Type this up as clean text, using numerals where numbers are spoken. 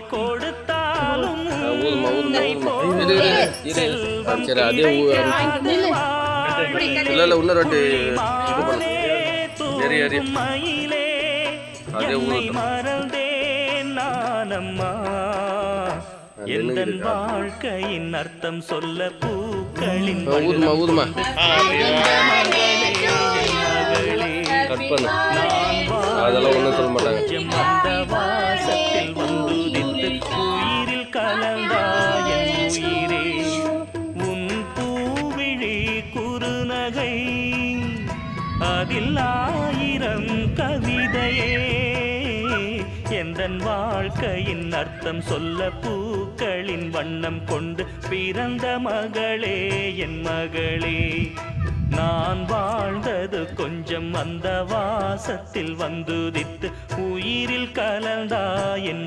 கொடுத்தாலும் மறந்தேன் நானம்மா எந்தன் வாழ்க்கையின் அர்த்தம் சொல்ல பூக்களின் அந்த வாசத்தில் வந்துதித்து உயிரில் கலந்தாயன் உயிரே உன் பூவிழி குறுநகை அதில் ஆயிரம் கவிதையே எந்தன் வாழ்க்கையின் அர்த்தம் சொல்ல பூக்களின் வண்ணம் கொண்டு பிறந்த மகளே என் மகளே நான் வாழ்ந்தது கொஞ்சம் அந்த வாசத்தில் வந்துதித்து உயிரில் கலந்தாயன்